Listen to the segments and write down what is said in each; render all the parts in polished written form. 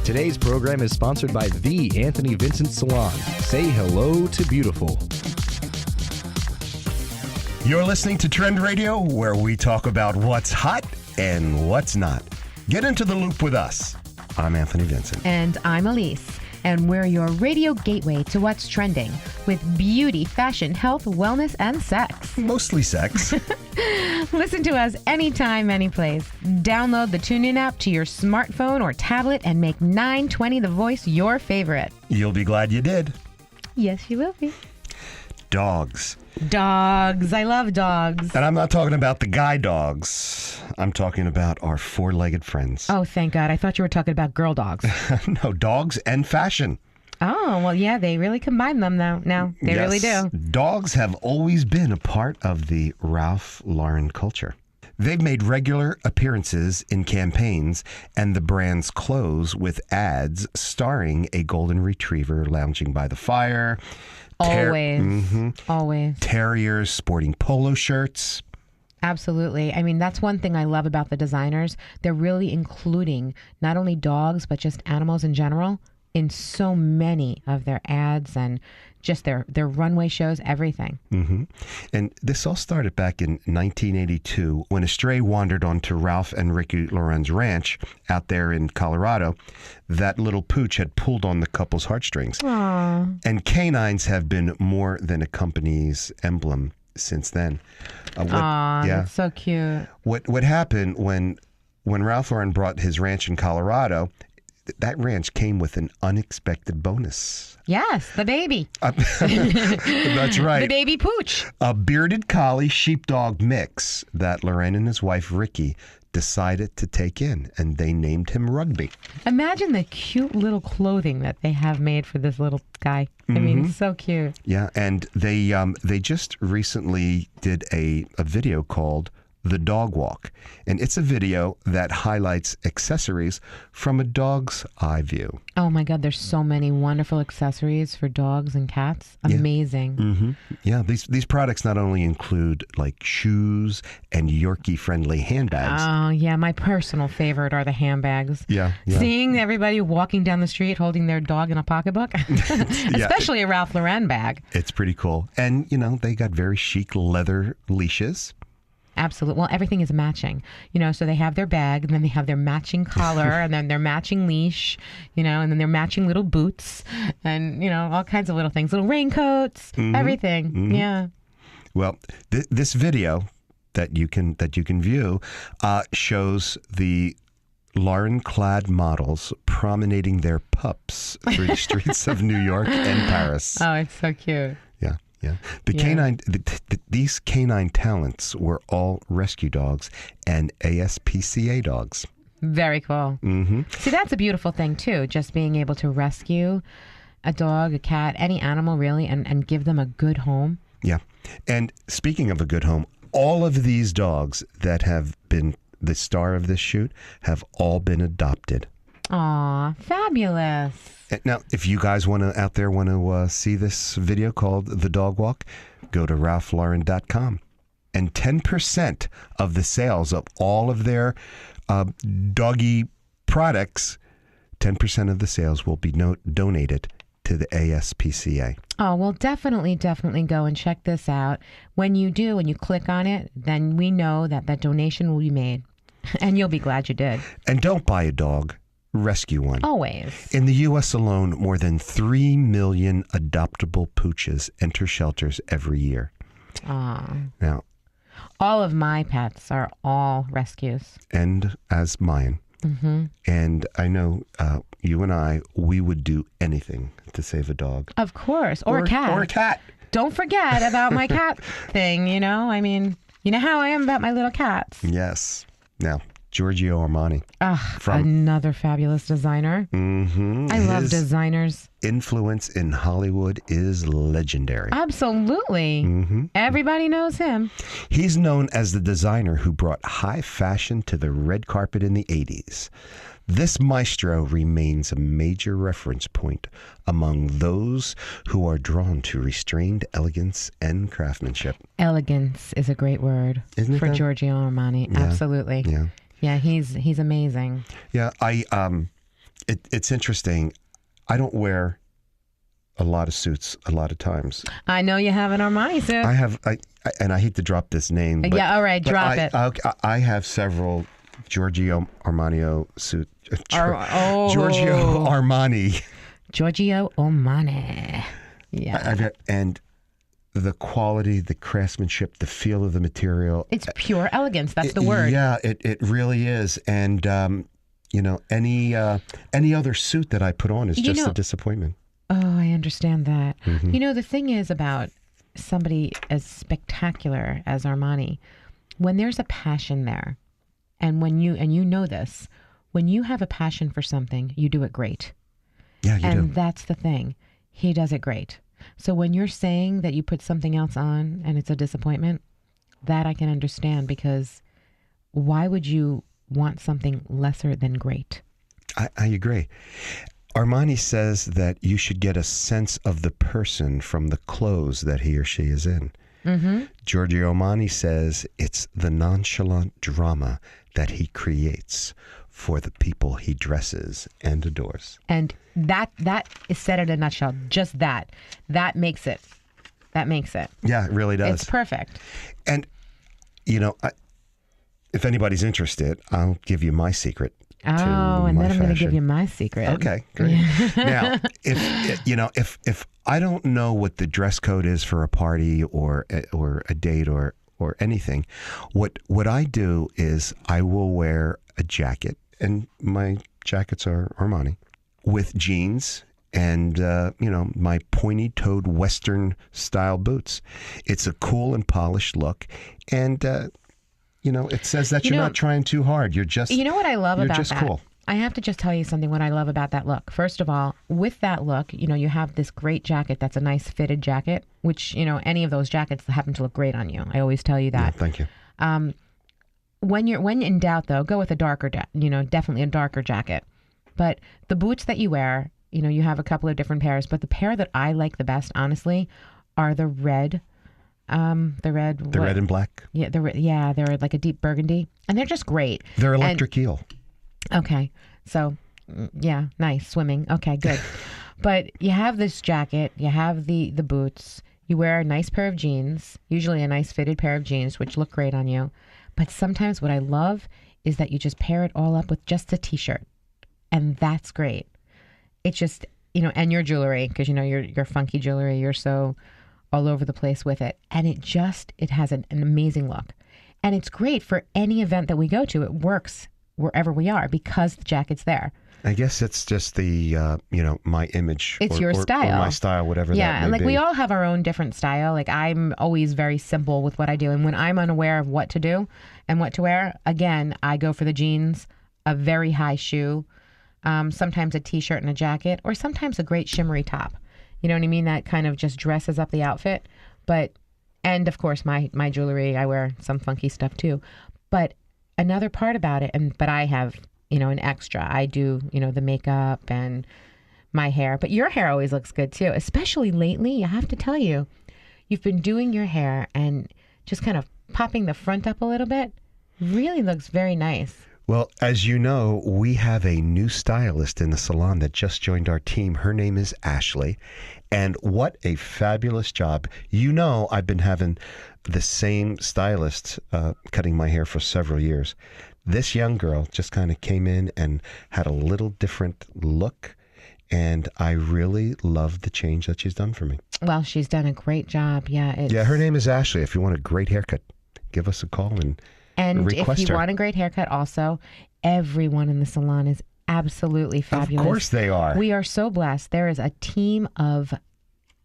Today's program is sponsored by The Anthony Vincent Salon. Say hello to beautiful. You're listening to Trend Radio, where we talk about what's hot and what's not. Get into the loop with us. I'm Anthony Vincent. And I'm Elise. And we're your radio gateway to what's trending with beauty, fashion, health, wellness, and sex. Mostly sex. Listen to us anytime, anyplace. Download the TuneIn app to your smartphone or tablet and make 920 The Voice your favorite. You'll be glad you did. Yes, you will be. Dogs. Dogs. I love dogs. And I'm not talking about the guy dogs. I'm talking about our four-legged friends. Oh, thank God. I thought you were talking about girl dogs. No, dogs and fashion. Oh, well, yeah, they really combine them now. They Yes, really do. Dogs have always been a part of the Ralph Lauren culture. They've made regular appearances in campaigns and the brand's clothes with ads starring a golden retriever lounging by the fire. Always. Terriers sporting polo shirts. Absolutely. I mean, that's one thing I love about the designers. They're really including not only dogs, but just animals in general in so many of their ads and just their runway shows, everything. Mm-hmm. And this all started back in 1982 when a stray wandered onto Ralph and Ricky Lauren's ranch out there in Colorado. That little pooch had pulled on the couple's heartstrings. Aww. And canines have been more than a company's emblem since then. That's so cute. What happened when Ralph Lauren brought his ranch in Colorado, that ranch came with an unexpected bonus. Yes, the baby. That's right. The baby pooch. A bearded collie sheepdog mix that Lauren and his wife Ricky decided to take in, and they named him Rugby. Imagine the cute little clothing that they have made for this little guy. I mean, so cute. Yeah, and they just recently did a video called The Dog Walk, and it's a video that highlights accessories from a dog's eye view. Oh my God, there's so many wonderful accessories for dogs and cats. Amazing. Mm-hmm. Yeah, these products not only include like shoes and Yorkie-friendly handbags. Oh yeah, my personal favorite are the handbags. Yeah. Seeing everybody walking down the street holding their dog in a pocketbook, especially a Ralph Lauren bag. It's pretty cool. And, they got very chic leather leashes. Absolutely. Well, everything is matching, so they have their bag and then they have their matching collar and then their matching leash, and then their matching little boots and, all kinds of little things, little raincoats, everything. Mm-hmm. Yeah. Well, this video that you can view shows the Lauren-clad models promenading their pups through the streets of New York and Paris. Oh, it's so cute. Yeah. These canine talents were all rescue dogs and ASPCA dogs. Very cool. Mm-hmm. See, that's a beautiful thing, too, just being able to rescue a dog, a cat, any animal, really, and give them a good home. Yeah. And speaking of a good home, all of these dogs that have been the star of this shoot have all been adopted. Aw, fabulous. Now, if you guys want to see this video called The Dog Walk, go to ralphlauren.com. And 10% of the sales of all of their doggy products, 10% of the sales will be donated to the ASPCA. Oh, well, definitely go and check this out. When you do, when you click on it, then we know that donation will be made. And you'll be glad you did. And don't buy a dog. Rescue one. Always. In the U.S. alone, more than 3 million adoptable pooches enter shelters every year. Aww. Now, all of my pets are all rescues. And as mine. Mm-hmm. And I know you and we would do anything to save a dog. Of course. Or a cat. Or a cat. Don't forget about my cat thing, I mean, you know how I am about my little cats. Yes. Now, Giorgio Armani. Another fabulous designer. Mm-hmm. I love designers. Influence in Hollywood is legendary. Absolutely. Mm-hmm. Everybody knows him. He's known as the designer who brought high fashion to the red carpet in the 80s. This maestro remains a major reference point among those who are drawn to restrained elegance and craftsmanship. Elegance is a great word. Isn't it for though? Giorgio Armani. Yeah. Absolutely. Yeah. Yeah, he's amazing. Yeah, It's interesting. I don't wear a lot of suits a lot of times. I know you have an Armani suit. And I hate to drop this name. But, yeah, all right, drop it. I have several Giorgio Armani suit. Oh. Giorgio Armani. Giorgio Armani. Yeah. And the quality, the craftsmanship, the feel of the material. It's pure elegance. That's the word. Yeah, it really is. And, any other suit that I put on is just a disappointment. Oh, I understand that. Mm-hmm. The thing is about somebody as spectacular as Armani, when there's a passion there, and when you know this, when you have a passion for something, you do it great. Yeah, you do. And that's the thing. He does it great. So when you're saying that you put something else on and it's a disappointment, that I can understand, because why would you want something lesser than great? I agree. Armani says that you should get a sense of the person from the clothes that he or she is in. Mm-hmm. Giorgio Armani says it's the nonchalant drama that he creates for the people he dresses and adores. And that is said in a nutshell. Just that. That makes it. Yeah, it really does. It's perfect. And, if anybody's interested, I'll give you my secret. Oh, and then I'm going to give you my secret. Okay, great. Now, if I don't know what the dress code is for a party or a date or anything, what I do is I will wear a jacket, and my jackets are Armani, with jeans and my pointy-toed Western style boots. It's a cool and polished look, and it says that you're not trying too hard. You're just what I love about that? You're just cool. I have to just tell you something. What I love about that look. First of all, with that look, you have this great jacket that's a nice fitted jacket, which any of those jackets happen to look great on you. I always tell you that. Yeah, thank you. When in doubt, though, go with a darker, definitely a darker jacket. But the boots that you wear, you have a couple of different pairs, but the pair that I like the best, honestly, are the red. The red and black. Yeah, they're like a deep burgundy, and they're just great. They're electric eel. Okay, so yeah, nice swimming. Okay, good. But you have this jacket, you have the boots, you wear a nice pair of jeans, usually a nice fitted pair of jeans, which look great on you. But sometimes what I love is that you just pair it all up with just a t-shirt, and that's great. It's just and your jewelry, because your funky jewelry, you're so all over the place with it, and it has an amazing look, and it's great for any event that we go to. It works wherever we are because the jacket's there. I guess it's just the my image. It's your style, or my style, whatever. Yeah, that may and be. we all have our own different style. Like I'm always very simple with what I do, and when I'm unaware of what to do and what to wear, again, I go for the jeans, a very high shoe, sometimes a t-shirt and a jacket, or sometimes a great shimmery top. You know what I mean? That kind of just dresses up the outfit. And of course, my jewelry, I wear some funky stuff too. But another part about it, but I have, an extra. I do, the makeup and my hair. But your hair always looks good too, especially lately. I have to tell you, you've been doing your hair and just kind of popping the front up a little bit. Really looks very nice. Well, as you know, we have a new stylist in the salon that just joined our team. Her name is Ashley. And what a fabulous job. I've been having the same stylist cutting my hair for several years. This young girl just kind of came in and had a little different look. And I really love the change that she's done for me. Well, she's done a great job. Yeah. Yeah, her name is Ashley. If you want a great haircut, give us a call and if you her. want a great haircut also, everyone in the salon is absolutely fabulous. Of course they are. We are so blessed. There is a team of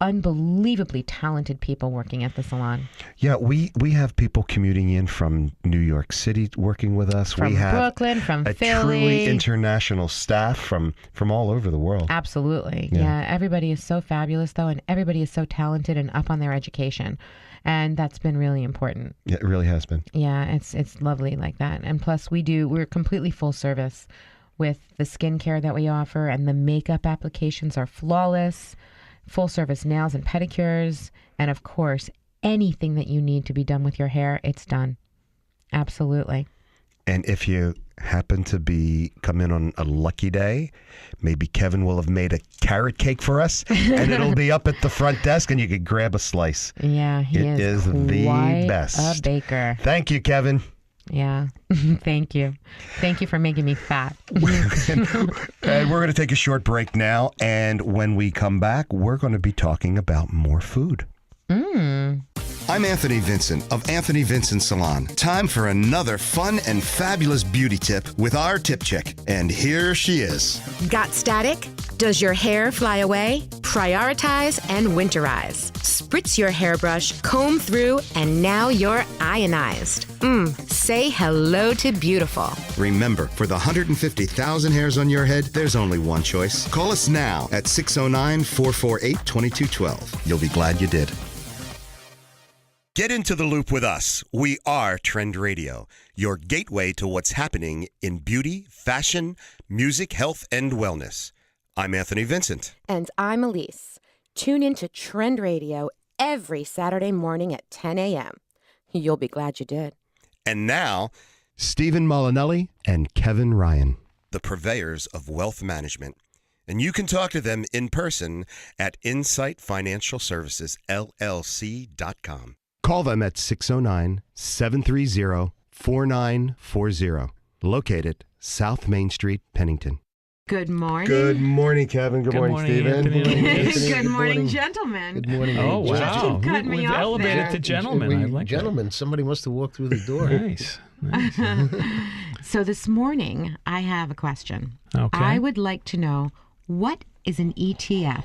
unbelievably talented people working at the salon. Yeah, we have people commuting in from New York City working with us. From we have Brooklyn, from a Philly. Truly international staff from all over the world. Absolutely. Yeah, everybody is so fabulous though, and everybody is so talented and up on their education. And that's been really important. Yeah, it really has been. Yeah, it's lovely like that. And plus we're completely full service with the skincare that we offer, and the makeup applications are flawless. Full service nails and pedicures, and of course, anything that you need to be done with your hair, it's done. Absolutely. And if you happen to come in on a lucky day, maybe Kevin will have made a carrot cake for us, and it'll be up at the front desk, and you can grab a slice. Yeah, he It is the quite best. a baker. Thank you, Kevin. Yeah, thank you. Thank you for making me fat. And we're going to take a short break now, and when we come back, we're going to be talking about more food. I'm Anthony Vincent of Anthony Vincent Salon. Time for another fun and fabulous beauty tip with our tip chick. And here she is. Got static? Does your hair fly away? Prioritize and winterize. Spritz your hairbrush, comb through, and now you're ionized. Say hello to beautiful. Remember, for the 150,000 hairs on your head, there's only one choice. Call us now at 609-448-2212. You'll be glad you did. Get into the loop with us. We are Trend Radio, your gateway to what's happening in beauty, fashion, music, health, and wellness. I'm Anthony Vincent. And I'm Elise. Tune into Trend Radio every Saturday morning at 10 a.m. You'll be glad you did. And now, Stephen Molinelli and Kevin Ryan, the purveyors of wealth management. And you can talk to them in person at Insight Financial Services, LLC.com. Call them at 609-730-4940. Located South Main Street, Pennington. Good morning. Good morning, Kevin. Good morning, Stephen. Anthony. Good morning, gentlemen. Good morning. Oh, wow. Cut me We've off elevated there. to gentlemen. I like Gentlemen, somebody must have walked through the door. that. Nice. So this morning, I have a question. Okay. I would like to know, what is an ETF?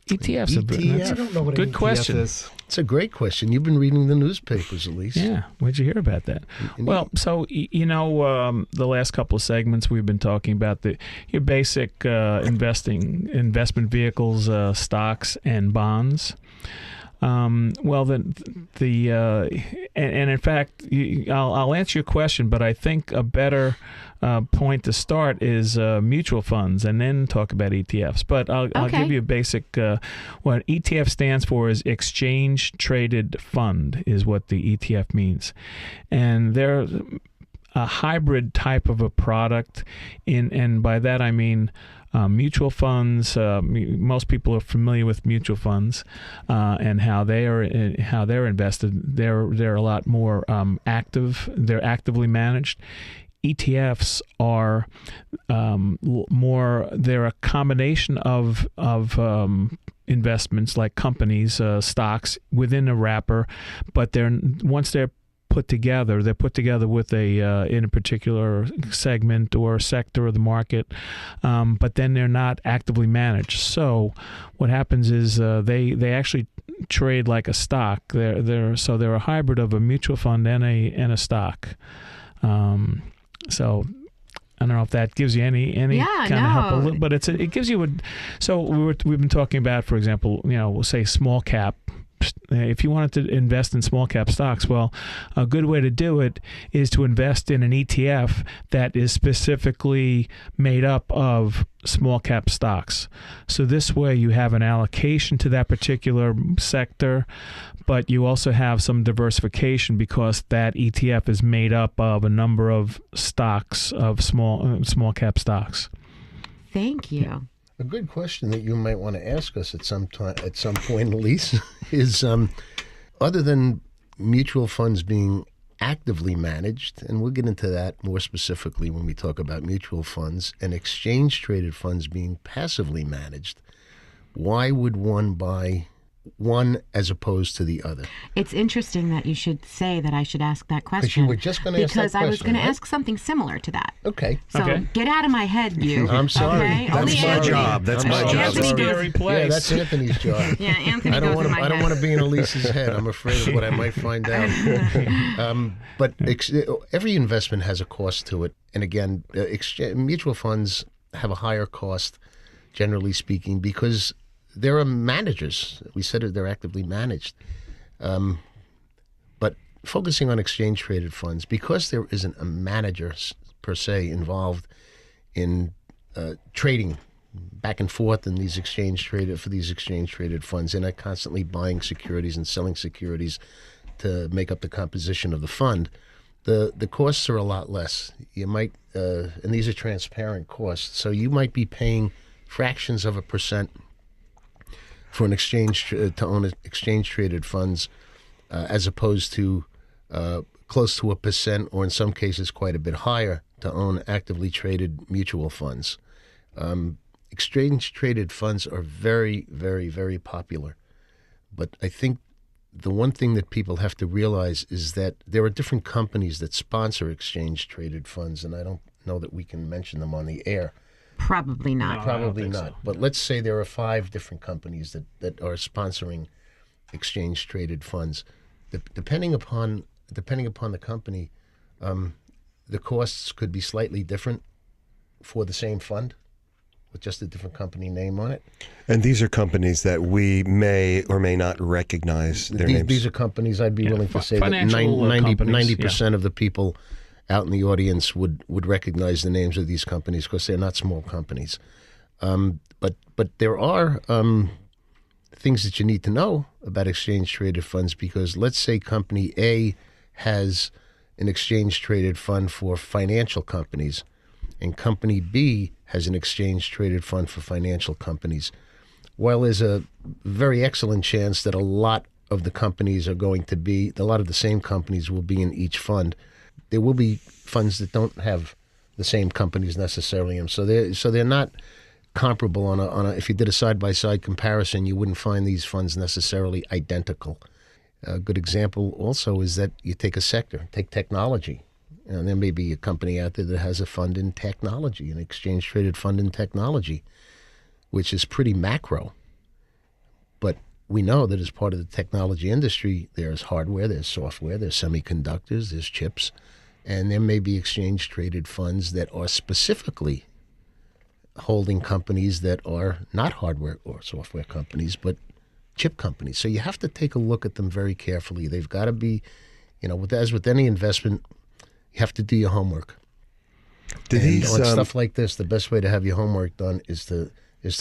ETFs. ETF? That's I don't know what good an ETF question. It's a great question. You've been reading the newspapers, at least. Yeah. Where'd you hear about that? Well, so, the last couple of segments we've been talking about your basic investment vehicles, stocks and bonds. And in fact, I'll answer your question, but I think a better point to start is mutual funds, and then talk about ETFs. But I'll give you a basic. What ETF stands for is Exchange Traded Fund, is what the ETF means, and they're a hybrid type of a product. And by that I mean. Mutual funds. Most people are familiar with mutual funds and how they're invested. They're a lot more active. They're actively managed. ETFs are more. They're a combination of investments like companies, stocks within a wrapper, but they're put together with in a particular segment or sector of the market, but then they're not actively managed. So what happens is they actually trade like a stock. They're a hybrid of a mutual fund and a stock. So I don't know if that gives you any kind of help, but it gives you we've been talking about, for example, we'll say small cap. If you wanted to invest in small cap stocks, well, a good way to do it is to invest in an ETF that is specifically made up of small cap stocks. So this way you have an allocation to that particular sector, but you also have some diversification because that ETF is made up of a number of stocks, of small cap stocks. Thank you. A good question that you might want to ask us at some point, Elise, is other than mutual funds being actively managed, and we'll get into that more specifically when we talk about mutual funds, and exchange-traded funds being passively managed, why would one buy one as opposed to the other? It's interesting that you should say that I should ask that question. Because you were just going to ask that question. Because I was going right? to ask something similar to that. Okay. So get out of my head, you. I'm sorry. Okay? That's Only my Anthony. job. That's my Only job. Anthony Scary goes, place. Yeah, that's Anthony's job. yeah, Anthony I don't goes want in to. my I don't head. want to be in Elise's head. I'm afraid of what I might find out. But every investment has a cost to it, and again, mutual funds have a higher cost, generally speaking, because there are managers. We said they're actively managed. But focusing on exchange-traded funds, because there isn't a manager per se involved in trading back and forth in these exchange-traded funds, and not constantly buying securities and selling securities to make up the composition of the fund, the costs are a lot less. You might, and these are transparent costs, so you might be paying fractions of a percent for an exchange to own exchange traded funds, as opposed to close to a percent, or in some cases quite a bit higher, to own actively traded mutual funds. Exchange traded funds are very, very, very popular, but I think the one thing that people have to realize is that there are different companies that sponsor exchange traded funds, and I don't know that we can mention them on the air. Probably not. Probably not. So. But let's say there are 5 different companies that are sponsoring exchange traded funds. Depending upon the company, the costs could be slightly different for the same fund, with just a different company name on it. And these are companies that we may or may not recognize their names. These are companies I'd be willing to say that 90% of the people out in the audience would recognize the names of these companies, because they're not small companies. But there are things that you need to know about exchange-traded funds, because let's say company A has an exchange-traded fund for financial companies, and company B has an exchange-traded fund for financial companies. While there's a very excellent chance that a lot of the companies are going to be, a lot of the same companies will be in each fund, there will be funds that don't have the same companies necessarily in them. So they're not comparable on a. If you did a side-by-side comparison, you wouldn't find these funds necessarily identical. A good example also is that you take a sector, take technology. And there may be a company out there that has a fund in technology, an exchange-traded fund in technology, which is pretty macro. But we know that as part of the technology industry, there's hardware, there's software, there's semiconductors, there's chips, and there may be exchange-traded funds that are specifically holding companies that are not hardware or software companies, but chip companies. So you have to take a look at them very carefully. They've got to be, as with any investment, you have to do your homework. On stuff like this, the best way to have your homework done is to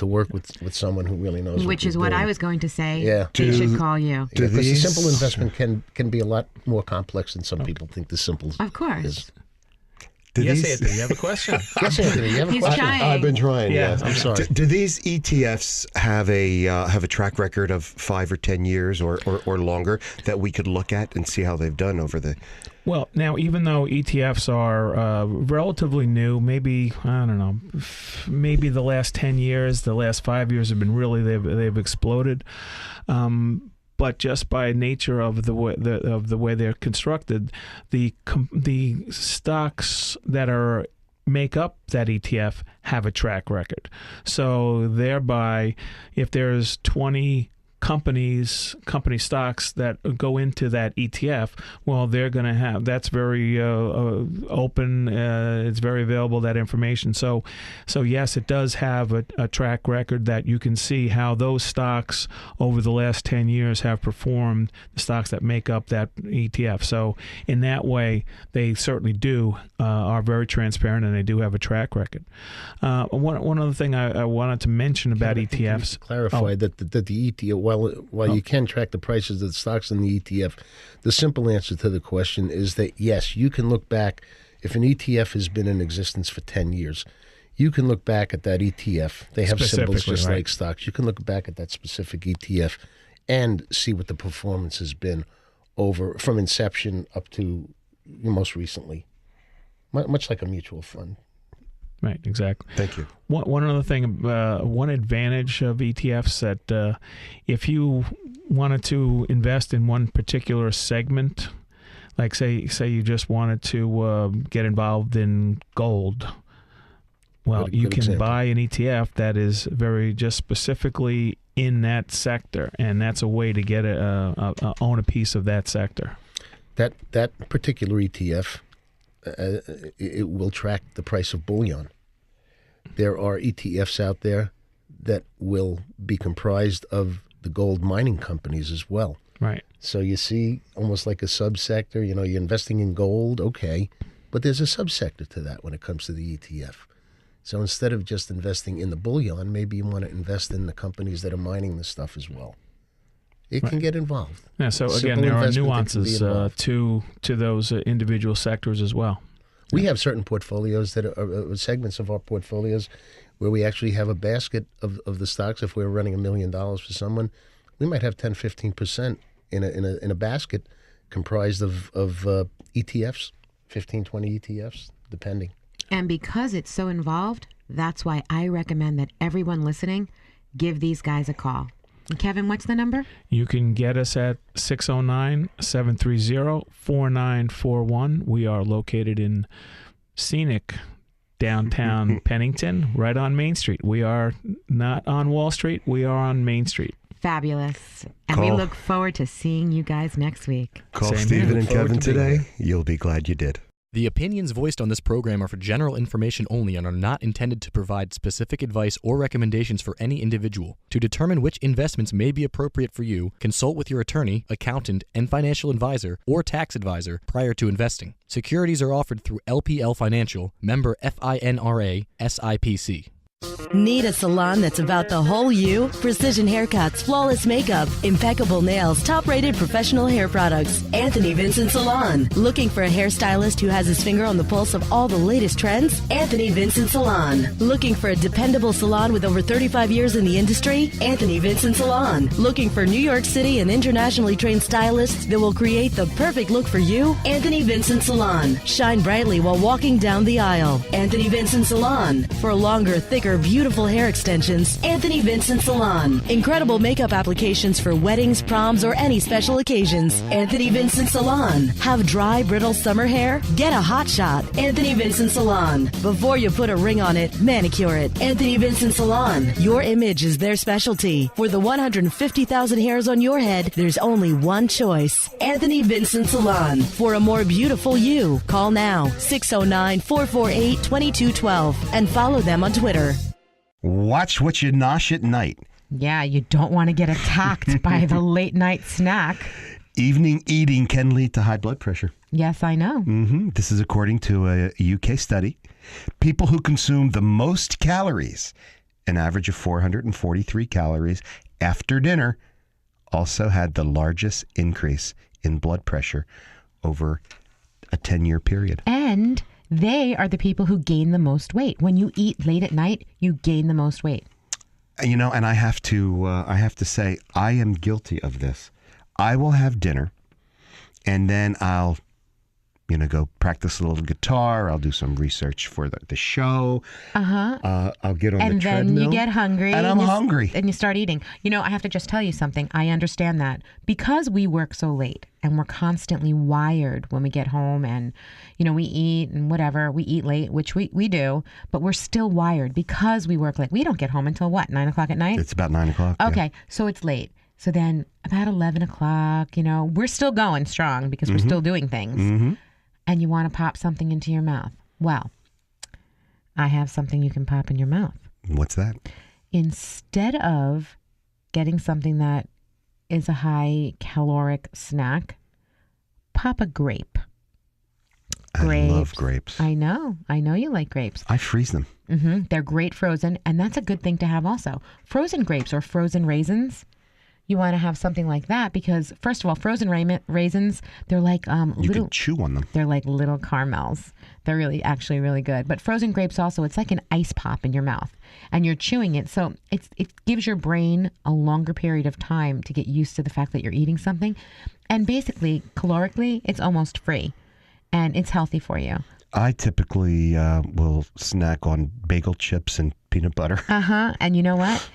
work with someone who really knows. Which is what doing. I was going to say. Yeah, they should call you. Because a simple investment can be a lot more complex than some people think the simple is. Of course. Is. Anthony, you have a question? Yes, Anthony, you have a question. Trying. I've been trying. Yeah, yes. I'm sorry. Do these ETFs have a track record of 5 or 10 years or longer that we could look at and see how they've done over the? Well, now, even though ETFs are relatively new, maybe, I don't know, maybe the last 10 years, the last 5 years have been really, they've exploded. But just by nature of the way they're constructed, the stocks that make up that ETF have a track record. So thereby, if there's 20 company stocks that go into that ETF, well, they're going to have, that's very open, it's very available, that information. So yes, it does have a track record that you can see how those stocks over the last 10 years have performed, the stocks that make up that ETF. So in that way, they certainly are very transparent, and they do have a track record. One other thing I wanted to mention about ETFs. Clarify that the ETF, while you can track the prices of the stocks in the ETF, the simple answer to the question is that yes, you can look back. If an ETF has been in existence for 10 years, you can look back at that ETF. They have symbols just like stocks. You can look back at that specific ETF and see what the performance has been from inception up to most recently, much like a mutual fund. Right, exactly. Thank you. One other thing, one advantage of ETFs that if you wanted to invest in one particular segment, like say you just wanted to get involved in gold, well, you can buy an ETF that is just specifically in that sector, and that's a way to get own a piece of that sector. That particular ETF. It will track the price of bullion. There are ETFs out there that will be comprised of the gold mining companies as well. Right. So you see almost like a subsector, you're investing in gold, okay, but there's a subsector to that when it comes to the ETF. So instead of just investing in the bullion, maybe you want to invest in the companies that are mining the stuff as well. It can get involved. Yeah. So Simple again, there are investment that can be nuances involved. to those individual sectors as well. We have certain portfolios that are segments of our portfolios where we actually have a basket of the stocks. If we're running $1 million for someone, we might have 10-15% in a basket comprised of ETFs, 15-20 ETFs, depending. And because it's so involved, that's why I recommend that everyone listening give these guys a call. And Kevin, what's the number? You can get us at 609-730-4941. We are located in scenic downtown Pennington, right on Main Street. We are not on Wall Street. We are on Main Street. Fabulous. And we look forward to seeing you guys next week. Call Same Stephen here. and Kevin today. You'll be glad you did. The opinions voiced on this program are for general information only and are not intended to provide specific advice or recommendations for any individual. To determine which investments may be appropriate for you, consult with your attorney, accountant, and financial advisor or tax advisor prior to investing. Securities are offered through LPL Financial, member FINRA, SIPC. Need a salon that's about the whole you? Precision haircuts, flawless makeup, impeccable nails, top-rated professional hair products. Anthony Vincent Salon. Looking for a hairstylist who has his finger on the pulse of all the latest trends? Anthony Vincent Salon. Looking for a dependable salon with over 35 years in the industry? Anthony Vincent Salon. Looking for New York City and internationally trained stylists that will create the perfect look for you? Anthony Vincent Salon. Shine brightly while walking down the aisle. Anthony Vincent Salon. For longer, thicker, beautiful hair extensions, Anthony Vincent Salon. Incredible makeup applications for weddings, proms, or any special occasions. Anthony Vincent Salon. Have dry, brittle summer hair? Get a hot shot. Anthony Vincent Salon. Before you put a ring on it, manicure it. Anthony Vincent Salon. Your image is their specialty. For the 150,000 hairs on your head, there's only one choice. Anthony Vincent Salon. For a more beautiful you, call now 609-448-2212 and follow them on Twitter. Watch what you nosh at night. Yeah, you don't want to get attacked by the late night snack. Evening eating can lead to high blood pressure. Yes, I know. This is according to a UK study. People who consume the most calories, an average of 443 calories after dinner, also had the largest increase in blood pressure over a 10-year period. And they are the people who gain the most weight. When you eat late at night, you gain the most weight. You know, and I have to say, I am guilty of this. I will have dinner, and then I'll, go practice a little guitar. I'll do some research for the show. I'll get on the treadmill. And then you get hungry. And I'm hungry. And you start eating. I have to just tell you something. I understand that. Because we work so late and we're constantly wired when we get home and, we eat and whatever. We eat late, which we do, but we're still wired because we work late. We don't get home until what, 9 o'clock at night? It's about 9 o'clock. Okay, so it's late. So then about 11 o'clock, we're still going strong because we're still doing things. And you want to pop something into your mouth. Well, I have something you can pop in your mouth. What's that? Instead of getting something that is a high caloric snack, pop a grape. I love grapes. I know you like grapes. I freeze them. They're great frozen, and that's a good thing to have also. Frozen grapes or frozen raisins. You want to have something like that because, first of all, frozen raisins, they're like you can chew on them. They're like little caramels. They're actually really good. But frozen grapes also, it's like an ice pop in your mouth, and you're chewing it. So it gives your brain a longer period of time to get used to the fact that you're eating something. And basically, calorically, it's almost free, and it's healthy for you. I typically will snack on bagel chips and peanut butter. And you know what?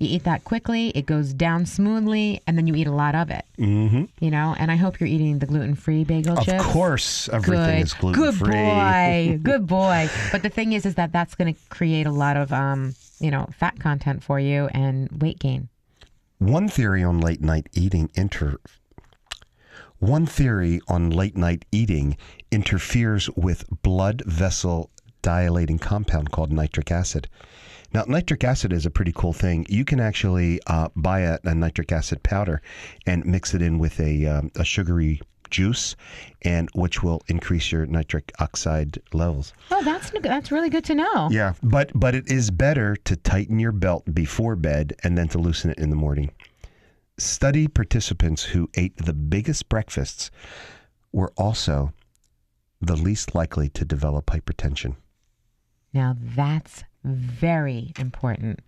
You eat that quickly, it goes down smoothly, and then you eat a lot of it. And I hope you're eating the gluten-free bagel chips. Of course, everything is gluten-free. Good boy. But the thing is that that's going to create a lot of, fat content for you and weight gain. One theory on late night eating interferes with blood vessel dilating compound called nitric acid. Now, nitric acid is a pretty cool thing. You can actually buy a nitric acid powder and mix it in with a sugary juice, and which will increase your nitric oxide levels. Oh, that's really good to know. Yeah, but it is better to tighten your belt before bed and then to loosen it in the morning. study participants who ate the biggest breakfasts were also the least likely to develop hypertension. Now that's very important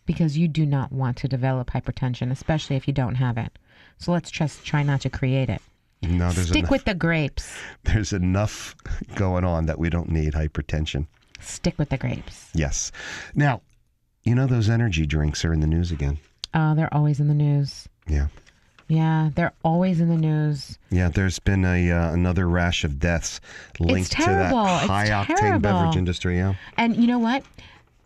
because you do not want to develop hypertension, especially if you don't have it. So let's just try not to create it. No, Stick with the grapes. There's enough going on that we don't need hypertension. Stick with the grapes. Yes. Now, you know those energy drinks are in the news again. Oh, they're always in the news. Yeah. Yeah, they're always in the news. Yeah, there's been another rash of deaths linked to that high-octane beverage industry. Yeah. And you know what?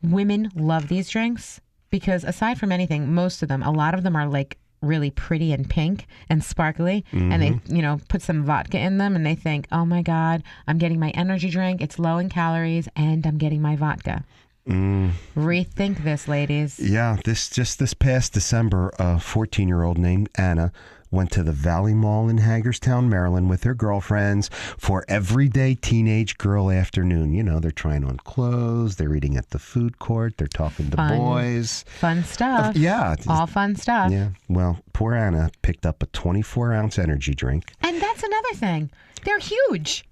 Women love these drinks because aside from anything, most of them, a lot of them are like really pretty and pink and sparkly, and they, put some vodka in them, and they think, oh my God, I'm getting my energy drink. It's low in calories, and I'm getting my vodka. Rethink this, ladies. Yeah, this past December, a 14-year-old named Anna went to the Valley Mall in Hagerstown, Maryland with her girlfriends for everyday teenage girl afternoon. You know, they're trying on clothes, they're eating at the food court, they're talking to boys. Fun stuff. Yeah. All fun stuff. Yeah. Well, poor Anna picked up a 24-ounce energy drink. And that's another thing. They're huge.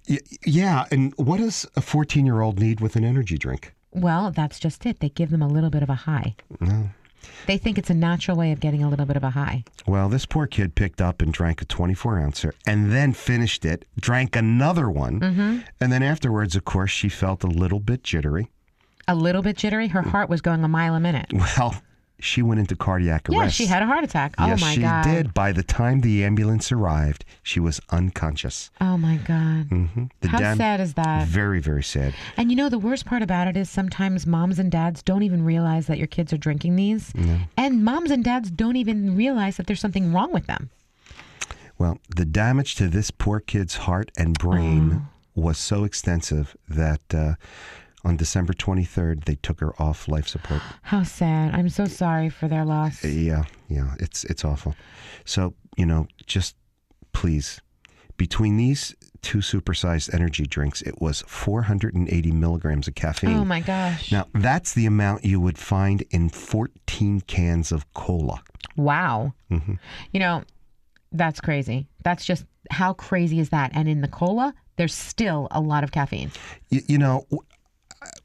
Yeah, and what does a 14-year-old need with an energy drink? Well, that's just it. They give them a little bit of a high. No. They think it's a natural way of getting a little bit of a high. Well, this poor kid picked up and drank a 24-ouncer and then finished it, drank another one, and then afterwards, of course, she felt a little bit jittery. A little bit jittery? Her heart was going a mile a minute. Well, she went into cardiac arrest. Yeah, she had a heart attack. Yes, oh, my God. she did. By the time the ambulance arrived, she was unconscious. Oh, my God. How sad is that? Very, very sad. And the worst part about it is sometimes moms and dads don't even realize that your kids are drinking these. No. And moms and dads don't even realize that there's something wrong with them. Well, the damage to this poor kid's heart and brain was so extensive that on December 23rd, they took her off life support. How sad. I'm so sorry for their loss. Yeah, it's awful. So, just please, between these two supersized energy drinks, it was 480 milligrams of caffeine. Oh, my gosh. Now, that's the amount you would find in 14 cans of cola. Wow. That's crazy. That's just, how crazy is that? And in the cola, there's still a lot of caffeine.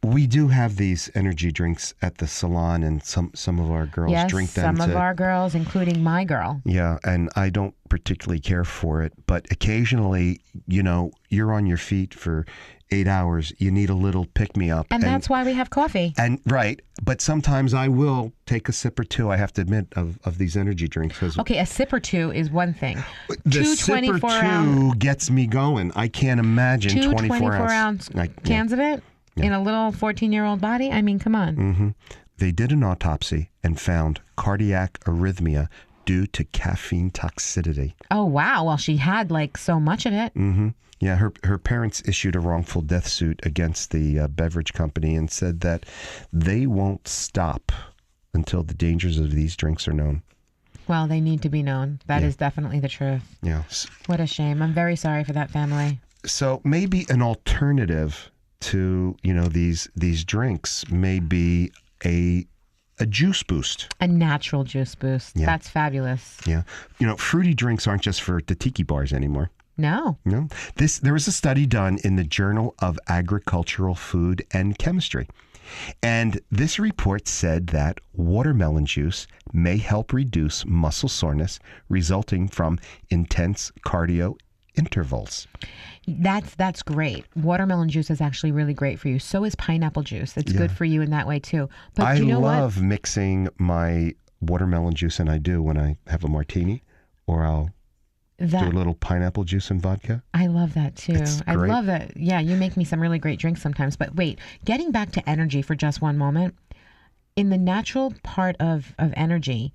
We do have these energy drinks at the salon, and some of our girls drink them. Some of our girls, including my girl. Yeah, and I don't particularly care for it, but occasionally, you're on your feet for 8 hours. You need a little pick-me-up. And that's why we have coffee. And right, but sometimes I will take a sip or two, I have to admit, of these energy drinks. Okay, a sip or two is one thing. The sip or two gets me going. I can't imagine 24-ounce cans of it? Yeah. In a little 14-year-old body? I mean, come on. They did an autopsy and found cardiac arrhythmia due to caffeine toxicity. Oh, wow. Well, she had so much of it. Yeah, her parents issued a wrongful death suit against the beverage company and said that they won't stop until the dangers of these drinks are known. Well, they need to be known. That is definitely the truth. Yeah. What a shame. I'm very sorry for that family. So maybe an alternative to these drinks may be a juice boost, a natural juice boost. Yeah. That's fabulous. Yeah, fruity drinks aren't just for the tiki bars anymore. No. There was a study done in the Journal of Agricultural Food and Chemistry, and this report said that watermelon juice may help reduce muscle soreness resulting from intense cardio intervals. That's great. Watermelon juice is actually really great for you. So is pineapple juice. It's good for you in that way too. But I you know love mixing my watermelon juice, and I do when I have a martini, or I'll do a little pineapple juice and vodka. I love that too. It's great. I love that. Yeah, you make me some really great drinks sometimes. But wait, getting back to energy for just one moment. In the natural part of energy,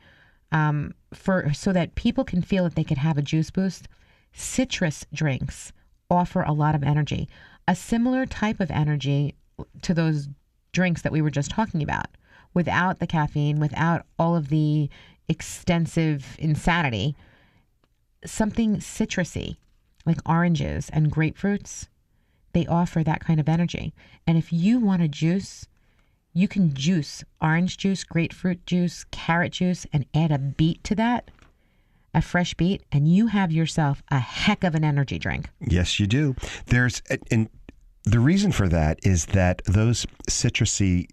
so that people can feel that they could have a juice boost, citrus drinks offer a lot of energy, a similar type of energy to those drinks that we were just talking about, without the caffeine, without all of the extensive insanity. Something citrusy, like oranges and grapefruits, they offer that kind of energy. And if you want a juice, you can juice orange juice, grapefruit juice, carrot juice, and add a beet to that. a fresh beet, and you have yourself a heck of an energy drink. Yes, you do. And the reason for that is that those citrusy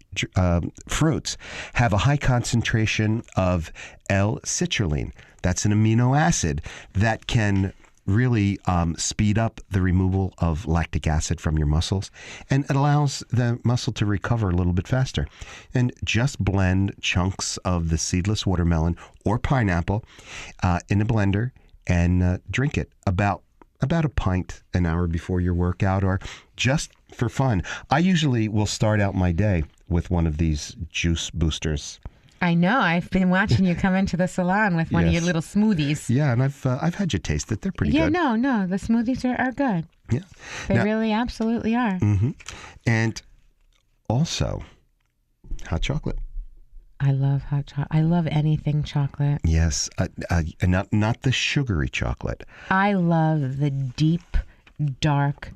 fruits have a high concentration of L-citrulline. That's an amino acid that can really speed up the removal of lactic acid from your muscles, and it allows the muscle to recover a little bit faster. And just blend chunks of the seedless watermelon or pineapple in a blender and drink it about a pint an hour before your workout, or just for fun. I usually will start out my day with one of these juice boosters. I know. I've been watching you come into the salon with one of your little smoothies. Yeah, and I've had you taste it. They're pretty good. Yeah, no, the smoothies are good. Yeah, they really absolutely are. Mm-hmm. And also, hot chocolate. I love hot chocolate. I love anything chocolate. Yes, not the sugary chocolate. I love the deep, dark,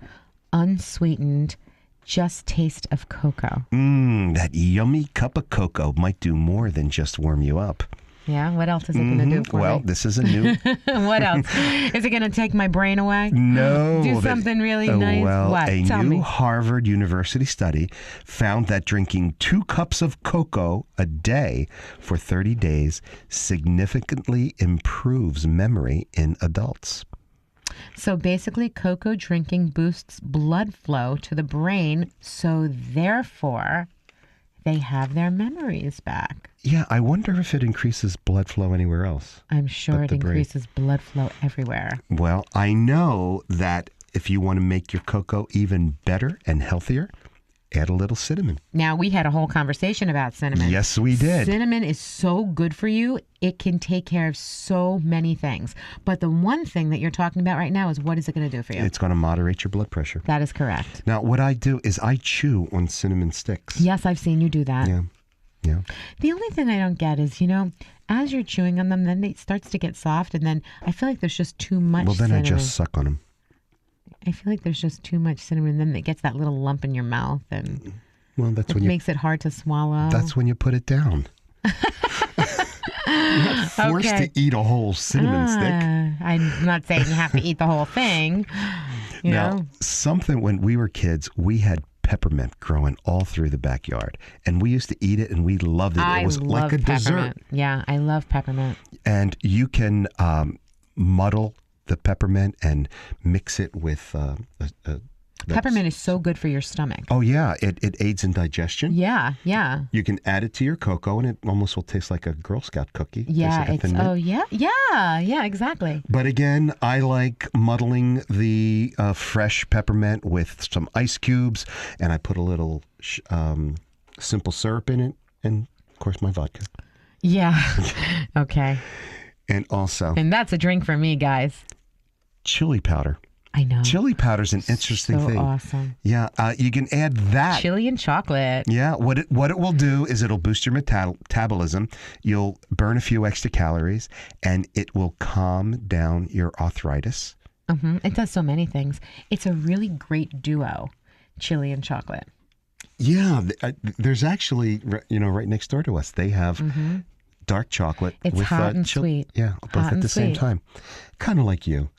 unsweetened, just taste of cocoa. That yummy cup of cocoa might do more than just warm you up. Yeah, what else is it going to do for me? Well, this is a new... What else? Is it going to take my brain away? No. Do something really nice? Well, what? Tell me. Harvard University study found that drinking 2 cups of cocoa a day for 30 days significantly improves memory in adults. So basically, cocoa drinking boosts blood flow to the brain, so therefore, they have their memories back. Yeah, I wonder if it increases blood flow anywhere else. I'm sure it increases blood flow everywhere. Well, I know that if you want to make your cocoa even better and healthier, add a little cinnamon. Now, we had a whole conversation about cinnamon. Yes, we did. Cinnamon is so good for you. It can take care of so many things. But the one thing that you're talking about right now is, what is it going to do for you? It's going to moderate your blood pressure. That is correct. Now, what I do is I chew on cinnamon sticks. Yes, I've seen you do that. Yeah. The only thing I don't get is, as you're chewing on them, then it starts to get soft, and then I feel like there's just too much cinnamon. Well, then I just suck on them. I feel like there's just too much cinnamon, and then it gets that little lump in your mouth, and it makes it hard to swallow. That's when you put it down. You're not forced to eat a whole cinnamon stick. I'm not saying you have to eat the whole thing. Now, something when we were kids, we had peppermint growing all through the backyard, and we used to eat it, and we loved it. It was like a dessert. Yeah, I love peppermint. And you can muddle the peppermint and mix it with peppermint is so good for your stomach. Oh yeah, it aids in digestion. Yeah. You can add it to your cocoa, and it almost will taste like a Girl Scout cookie. Yeah, exactly. But again, I like muddling the fresh peppermint with some ice cubes, and I put a little simple syrup in it, and of course my vodka. Yeah. Okay. And that's a drink for me, guys. Chili powder. I know. Chili powder's an interesting thing. Awesome. Yeah, you can add that. Chili and chocolate. Yeah, what it will do is it'll boost your metabolism. You'll burn a few extra calories, and it will calm down your arthritis. It does so many things. It's a really great duo, chili and chocolate. Yeah, there's actually, right next door to us, they have dark chocolate. It's with, hot and sweet. Yeah, both at the same time. Kind of like you.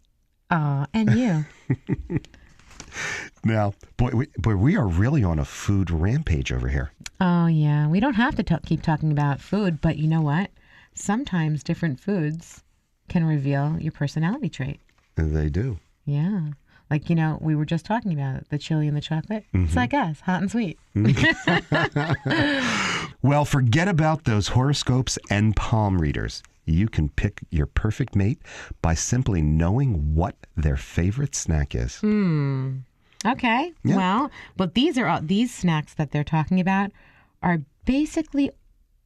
Aw, and you. Now, boy, we are really on a food rampage over here. Oh, yeah. We don't have to keep talking about food, but you know what? Sometimes different foods can reveal your personality trait. They do. Yeah. Like, we were just talking about the chili and the chocolate. It's like us, hot and sweet. Well, forget about those horoscopes and palm readers. You can pick your perfect mate by simply knowing what their favorite snack is. Okay. Yeah. Well, but these snacks that they're talking about are basically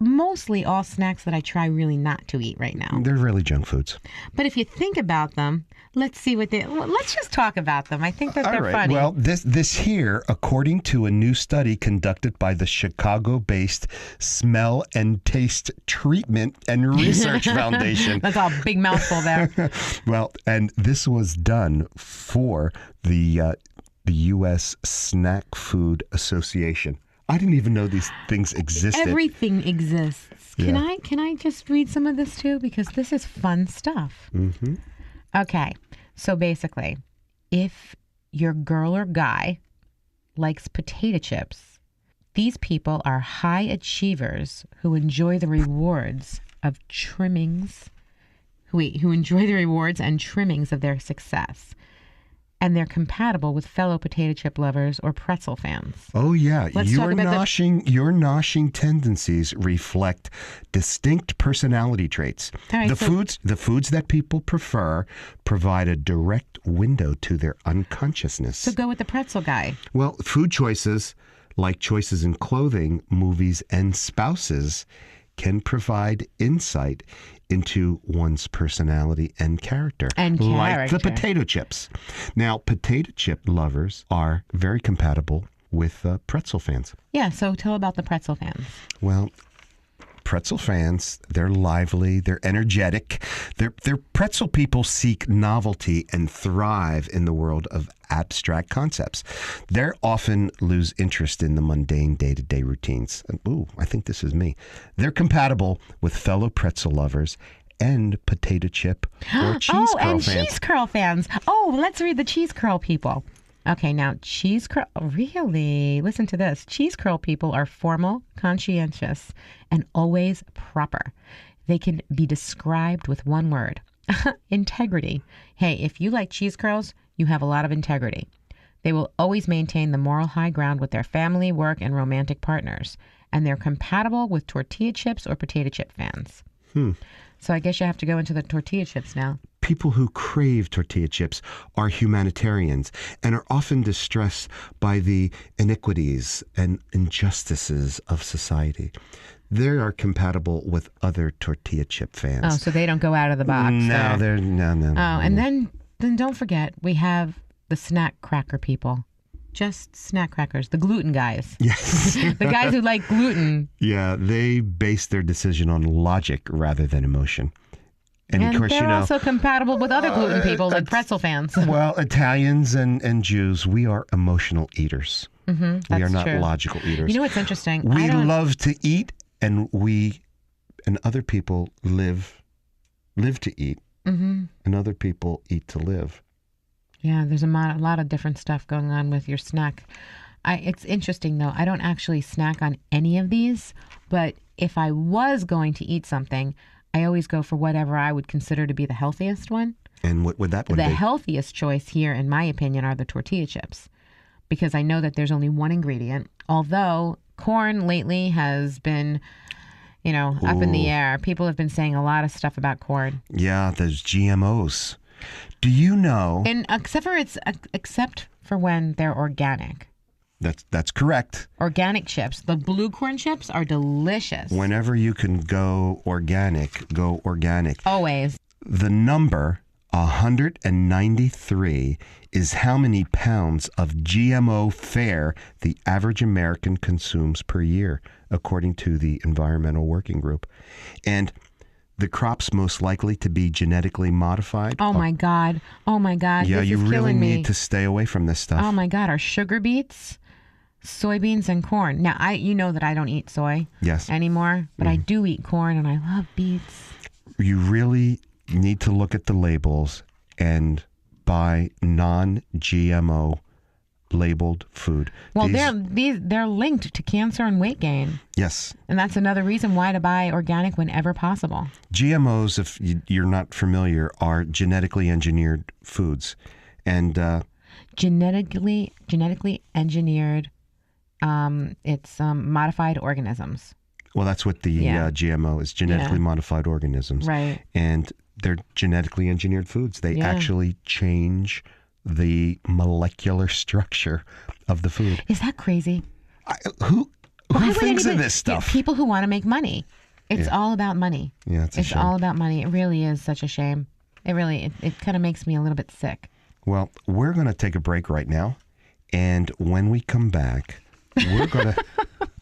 mostly all snacks that I try really not to eat right now. They're really junk foods. But if you think about them, let's just talk about them. I think that they're funny. Well, this here, according to a new study conducted by the Chicago-based Smell and Taste Treatment and Research Foundation. That's all big mouthful there. Well, and this was done for the U.S. Snack Food Association. I didn't even know these things existed. Everything exists. Yeah. Can I just read some of this too? Because this is fun stuff. Mm-hmm. Okay. So basically, if your girl or guy likes potato chips, these people are high achievers who enjoy the rewards of trimmings. Who enjoy the rewards and trimmings of their success. And they're compatible with fellow potato chip lovers or pretzel fans. Oh, yeah. Let's Your talk about noshing tendencies reflect distinct personality traits. All right, the foods that people prefer provide a direct window to their unconsciousness. So go with the pretzel guy. Well, food choices, like choices in clothing, movies, and spouses, can provide insight into one's personality and character. Like the potato chips. Now, potato chip lovers are very compatible with pretzel fans. Yeah, so tell about the pretzel fans. Well, pretzel fans, they're lively, they're energetic. They're pretzel people seek novelty and thrive in the world of abstract concepts. They often lose interest in the mundane day-to-day routines. And, ooh, I think this is me. They're compatible with fellow pretzel lovers and potato chip or cheese curl fans. Cheese curl fans. Oh, let's read the cheese curl people. Okay, now cheese curl, really? Listen to this. Cheese curl people are formal, conscientious, and always proper. They can be described with one word, integrity. Hey, if you like cheese curls, you have a lot of integrity. They will always maintain the moral high ground with their family, work, and romantic partners. And they're compatible with tortilla chips or potato chip fans. So I guess you have to go into the tortilla chips now. People who crave tortilla chips are humanitarians and are often distressed by the iniquities and injustices of society. They are compatible with other tortilla chip fans. Oh, so they don't go out of the box. No, they're no. Oh, and then don't forget, we have the snack cracker people. Just snack crackers, the gluten guys. Yes. The guys who like gluten. Yeah, they base their decision on logic rather than emotion. And of course, they're also compatible with other gluten people, like pretzel fans. Well, Italians and Jews, we are emotional eaters. Mm-hmm, we are not true. logical eaters. You know what's interesting? We love to eat, and other people live to eat, and other people eat to live. Yeah, there's a lot of different stuff going on with your snack. It's interesting, though. I don't actually snack on any of these, but if I was going to eat something, I always go for whatever I would consider to be the healthiest one. And what would that one be? The healthiest choice here, in my opinion, are the tortilla chips, because I know that there's only one ingredient, although corn lately has been, up in the air. People have been saying a lot of stuff about corn. Yeah, there's GMOs. Do you know? And except for when they're organic. That's correct. Organic chips. The blue corn chips are delicious. Whenever you can go organic, go organic. Always. The number 193 is how many pounds of GMO fare the average American consumes per year, according to the Environmental Working Group. And the crops most likely to be genetically modified. Oh my God. Yeah, this you is really killing me. need to stay away from this stuff. Oh my God, are sugar beets, soybeans, and corn. Now, you know that I don't eat soy anymore, but I do eat corn and I love beets. You really need to look at the labels and buy non-GMO labeled food. Well, they're linked to cancer and weight gain. Yes. And that's another reason why to buy organic whenever possible. GMOs, if you're not familiar, are genetically engineered foods. And genetically engineered, it's modified organisms. Well, that's what the GMO is, genetically modified organisms. Right. And they're genetically engineered foods. They actually change the molecular structure of the food. Is that crazy? Who thinks of this stuff? People who want to make money. It's all about money. Yeah, it's a shame. All about money. It really is such a shame. It really, it kind of makes me a little bit sick. Well, we're going to take a break right now. And when we come back,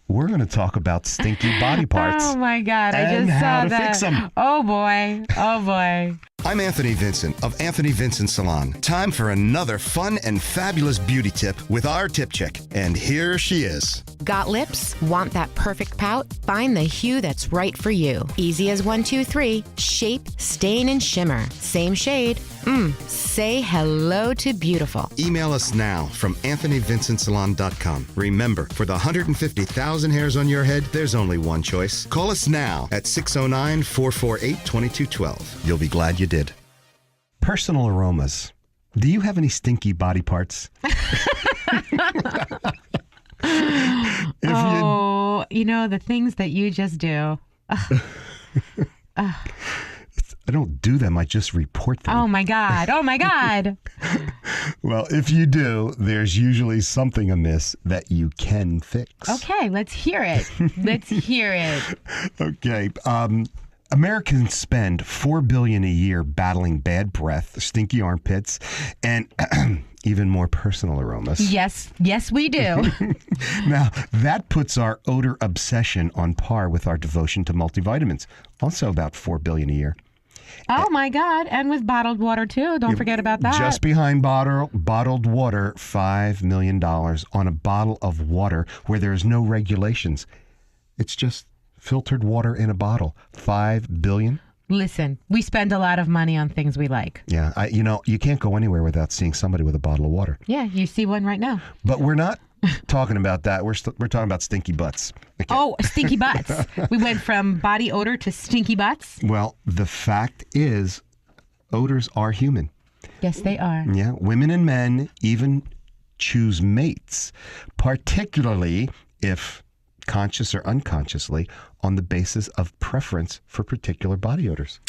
we're going to talk about stinky body parts. Oh my God, I and just how saw to that. fix them. Oh boy. I'm Anthony Vincent of Anthony Vincent Salon. Time for another fun and fabulous beauty tip with our tip chick. And here she is. Got lips? Want that perfect pout? Find the hue that's right for you. Easy as 1, 2, 3. Shape, stain, and shimmer. Same shade. Say hello to beautiful. Email us now from AnthonyVincentSalon.com. Remember, for the 150,000 hairs on your head, there's only one choice. Call us now at 609-448-2212. You'll be glad you did. Personal aromas. Do you have any stinky body parts? The things that you just do. I don't do them. I just report them. Oh, my God. Well, if you do, there's usually something amiss that you can fix. Okay, let's hear it. Okay. Americans spend $4 billion a year battling bad breath, stinky armpits, and even more personal aromas. Yes, we do. Now, that puts our odor obsession on par with our devotion to multivitamins, also about $4 billion a year. Oh, my God. And with bottled water, too. Don't forget about that. Just behind bottled water, $5 million on a bottle of water where there's no regulations. It's just filtered water in a bottle. $5 billion. Listen, we spend a lot of money on things we like. Yeah, you can't go anywhere without seeing somebody with a bottle of water. Yeah, you see one right now. But we're not talking about that. We're talking about stinky butts. Okay. Oh, stinky butts. We went from body odor to stinky butts. Well, the fact is, odors are human. Yes, they are. Yeah, women and men even choose mates, particularly if conscious or unconsciously, on the basis of preference for particular body odors.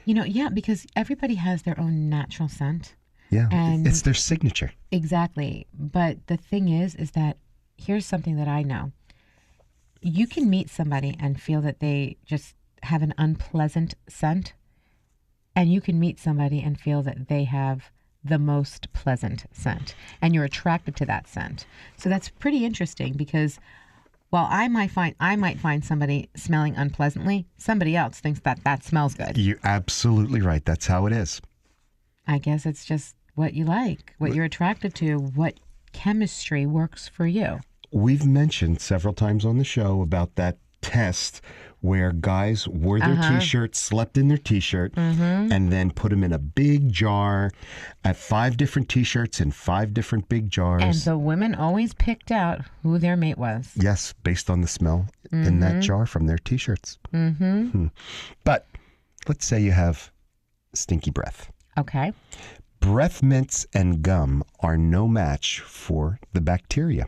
Yeah, because everybody has their own natural scent. Yeah, and it's their signature. Exactly. But the thing is that here's something that I know. You can meet somebody and feel that they just have an unpleasant scent, and you can meet somebody and feel that they have the most pleasant scent, and you're attracted to that scent. So that's pretty interesting because while I might find somebody smelling unpleasantly, somebody else thinks that smells good. You're absolutely right. That's how it is. I guess it's just what you like, what you're attracted to, what chemistry works for you. We've mentioned several times on the show about that test where guys wore their T-shirt, slept in their T-shirt, and then put them in a big jar at 5 different T-shirts in 5 different big jars. And the women always picked out who their mate was. Yes, based on the smell in that jar from their T-shirts. But let's say you have stinky breath. Okay. Breath mints and gum are no match for the bacteria.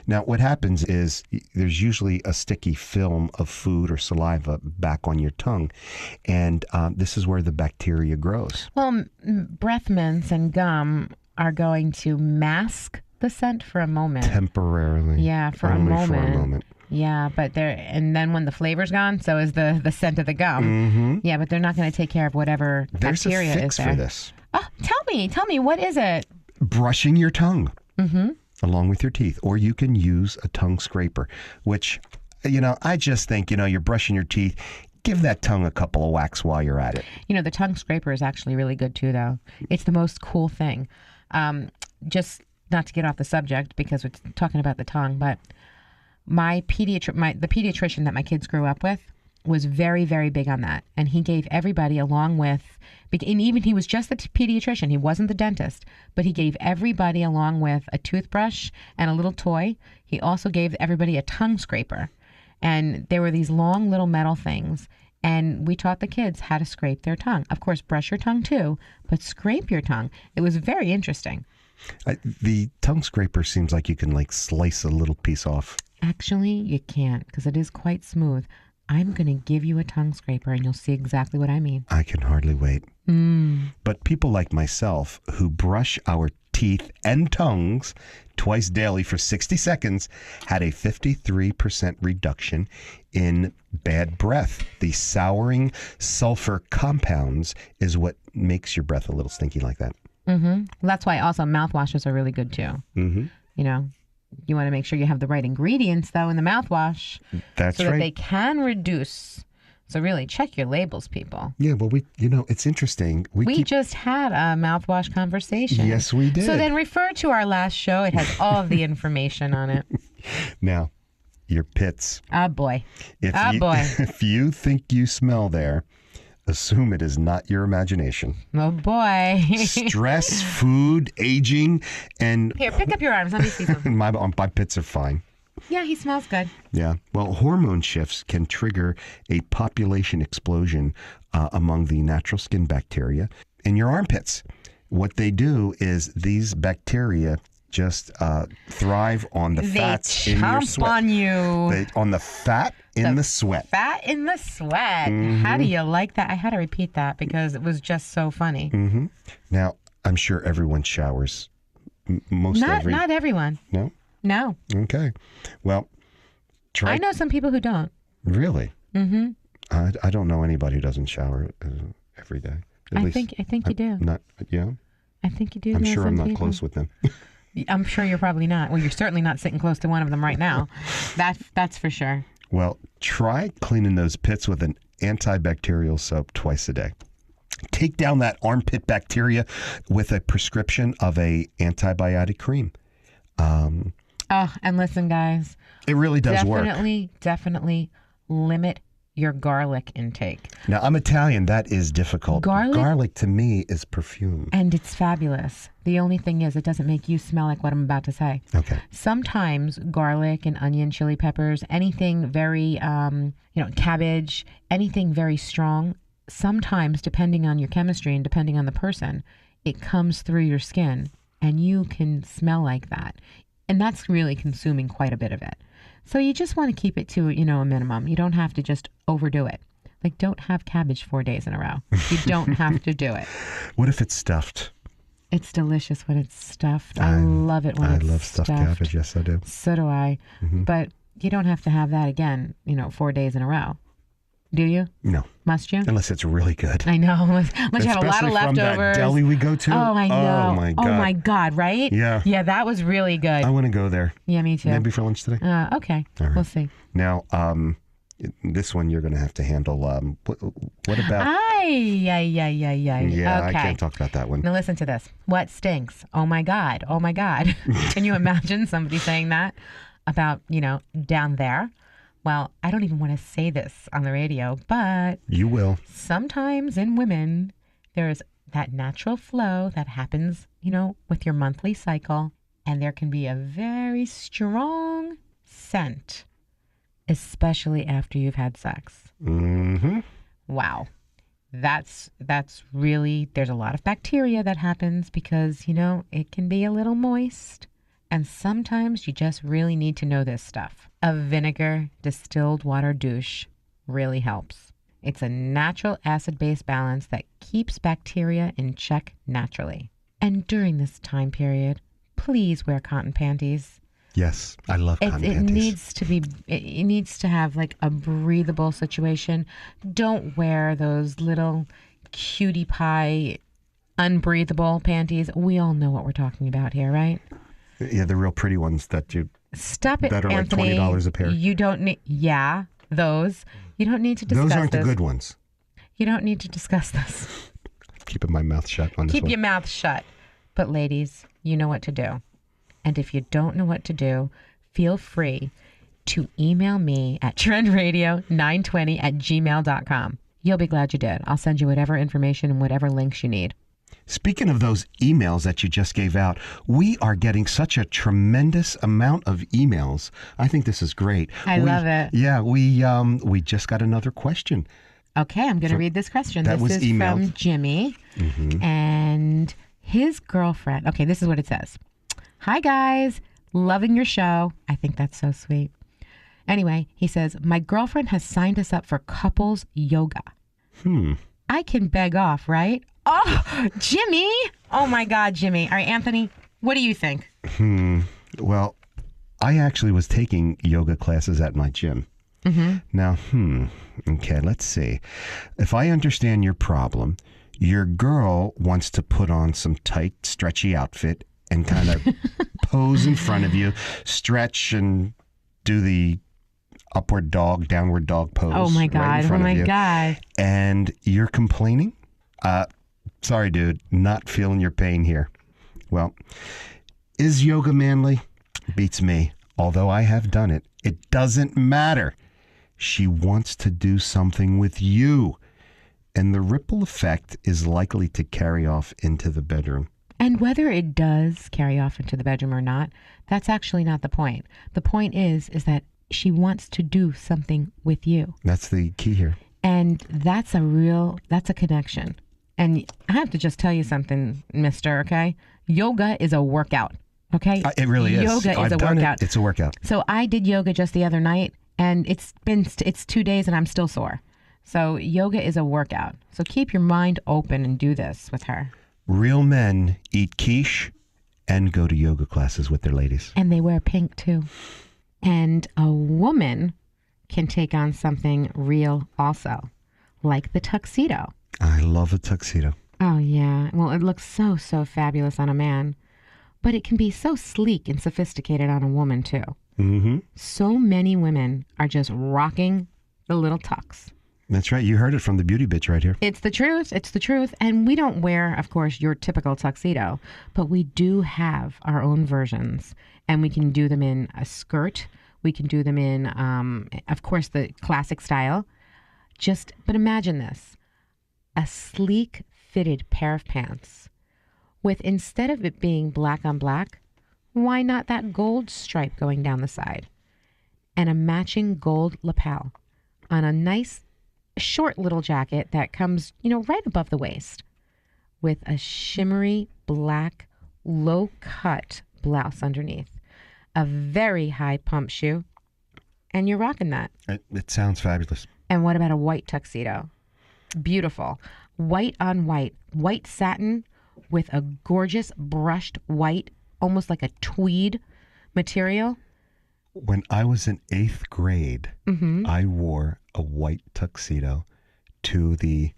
Now, what happens is there's usually a sticky film of food or saliva back on your tongue, and this is where the bacteria grows. Well, breath mints and gum are going to mask the scent for a moment. Temporarily. Yeah, for a moment. Yeah, but and then when the flavor's gone, so is the scent of the gum. Yeah, but they're not going to take care of whatever bacteria is there. There's a fix for this. Oh, tell me, what is it? Brushing your tongue. Along with your teeth, or you can use a tongue scraper, which, I just think, you're brushing your teeth, give that tongue a couple of whacks while you're at it. The tongue scraper is actually really good too, though. It's the most cool thing. Just not to get off the subject because we're talking about the tongue, but the pediatrician that my kids grew up with was very, very big on that. And he gave everybody along with, and even he was just the pediatrician, he wasn't the dentist, but he gave everybody along with a toothbrush and a little toy. He also gave everybody a tongue scraper. And there were these long little metal things. And we taught the kids how to scrape their tongue. Of course, brush your tongue too, but scrape your tongue. It was very interesting. The tongue scraper seems like you can slice a little piece off. Actually, you can't because it is quite smooth. I'm going to give you a tongue scraper and you'll see exactly what I mean. I can hardly wait. But people like myself who brush our teeth and tongues twice daily for 60 seconds had a 53% reduction in bad breath. The souring sulfur compounds is what makes your breath a little stinky like that. Well, that's why also mouthwashes are really good too. You want to make sure you have the right ingredients, though, in the mouthwash. That's so right. that they can reduce. So really, check your labels, people. Yeah, well, it's interesting. We just had a mouthwash conversation. Yes, we did. So then refer to our last show. It has all of the information on it. Now, your pits. Oh, boy. If boy. If you think you smell there, assume it is not your imagination. Oh, boy. Stress, food, aging, and Here, pick up your arms. Let me see something. my pits are fine. Yeah, he smells good. Yeah. Well, hormone shifts can trigger a population explosion among the natural skin bacteria in your armpits. What they do is these bacteria just thrive on the fats in your They sweat. chomp on you. On the fat in the sweat. Fat in the sweat. Mm-hmm. How do you like that? I had to repeat that because it was just so funny. Mm-hmm. Now, I'm sure everyone showers. Not everyone. No? No. Okay. Well, try. I know some people who don't. Really? Mm-hmm. I don't know anybody who doesn't shower every day. I think you do. Not, yeah. I think you do. I'm know sure some I'm not people. close with them. I'm sure you're probably not. Well, you're certainly not sitting close to one of them right now. That's for sure. Well, try cleaning those pits with an antibacterial soap twice a day. Take down that armpit bacteria with a prescription of a antibiotic cream. Oh, and listen, guys. It really does work. Definitely limit your garlic intake. Now, I'm Italian. That is difficult. Garlic to me is perfume. And it's fabulous. The only thing is it doesn't make you smell like what I'm about to say. Okay. Sometimes garlic and onion, chili peppers, anything very, cabbage, anything very strong, sometimes depending on your chemistry and depending on the person, it comes through your skin and you can smell like that. And that's really consuming quite a bit of it. So you just want to keep it to, a minimum. You don't have to just overdo it. Like, don't have cabbage 4 days in a row. You don't have to do it. What if it's stuffed? It's delicious when it's stuffed. I love it when it's stuffed. I love stuffed cabbage. Yes, I do. So do I. Mm-hmm. But you don't have to have that again, 4 days in a row. Do you? No. Must you? Unless it's really good. I know. Unless you have a lot of Especially from leftovers. that deli we go to. Oh, I know. Oh, my God. Oh, my God, right? Yeah. Yeah, that was really good. I want to go there. Yeah, me too. Maybe for lunch today. Okay. All right. We'll see. Now, this one you're going to have to handle. What about... Yeah, Yeah, okay. I can't talk about that one. Now listen to this. What stinks? Oh my God. Oh my God. Can you imagine somebody saying that about, down there? Well, I don't even want to say this on the radio, but You will. sometimes in women, there's that natural flow that happens, with your monthly cycle, and there can be a very strong scent, especially after you've had sex. Mm-hmm. Wow. That's really, there's a lot of bacteria that happens because, it can be a little moist. And sometimes you just really need to know this stuff. A vinegar distilled water douche really helps. It's a natural acid-base balance that keeps bacteria in check naturally. And during this time period, please wear cotton panties. Yes, I love cotton It panties. it needs to have like a breathable situation. Don't wear those little cutie pie unbreathable panties. We all know what we're talking about here, right? Yeah, the real pretty ones that you... Stop it, That are like Anthony. $20 a pair. You don't need... Yeah, those. You don't need to discuss Those aren't this. the good ones. You don't need to discuss this. Keeping my mouth shut on this Keep one. your mouth shut. But ladies, you know what to do. And if you don't know what to do, feel free to email me at trendradio920@gmail.com. You'll be glad you did. I'll send you whatever information and whatever links you need. Speaking of those emails that you just gave out, we are getting such a tremendous amount of emails. I think this is great. I love it. Yeah, we just got another question. Okay, I'm going to read this question. that This was is emailed. from Jimmy and his girlfriend. Okay, this is what it says. Hi, guys. Loving your show. I think that's so sweet. Anyway, he says, my girlfriend has signed us up for couples yoga. I can beg off, right? Oh, Jimmy. Oh, my God, Jimmy. All right, Anthony, what do you think? Well, I actually was taking yoga classes at my gym. Now, okay, let's see. If I understand your problem, your girl wants to put on some tight, stretchy outfit and kind of pose in front of you, stretch and do the upward dog, downward dog pose. Oh, my right in God. front Oh, of my you. God. And you're complaining? Sorry, dude, not feeling your pain here. Well, is yoga manly? Beats me. although I have done it, it doesn't matter. She wants to do something with you. And the ripple effect is likely to carry off into the bedroom. And whether it does carry off into the bedroom or not, that's actually not the point. The point is that she wants to do something with you. That's the key here. And that's a connection. And I have to just tell you something, mister, okay? Yoga is a workout, okay? It really is. Yoga is a workout. It's a workout. So I did yoga just the other night, and it's 2 days and I'm still sore. So yoga is a workout. So keep your mind open and do this with her. Real men eat quiche and go to yoga classes with their ladies. And they wear pink too. And a woman can take on something real also, like the tuxedo. I love a tuxedo. Oh, yeah. Well, it looks so fabulous on a man. But it can be so sleek and sophisticated on a woman, too. Mm-hmm. So many women are just rocking the little tux. That's right. You heard it from the beauty bitch right here. It's the truth. It's the truth. And we don't wear, of course, your typical tuxedo, but we do have our own versions. And we can do them in a skirt. We can do them in, of course, the classic style. But imagine this. A sleek fitted pair of pants with, instead of it being black on black, why not that gold stripe going down the side and a matching gold lapel on a nice short little jacket that comes, right above the waist with a shimmery black low cut blouse underneath, a very high pump shoe, and you're rocking that. It sounds fabulous. And what about a white tuxedo? Beautiful. White on white satin with a gorgeous brushed white, almost like a tweed material. When I was in 8th grade, I wore a white tuxedo to the,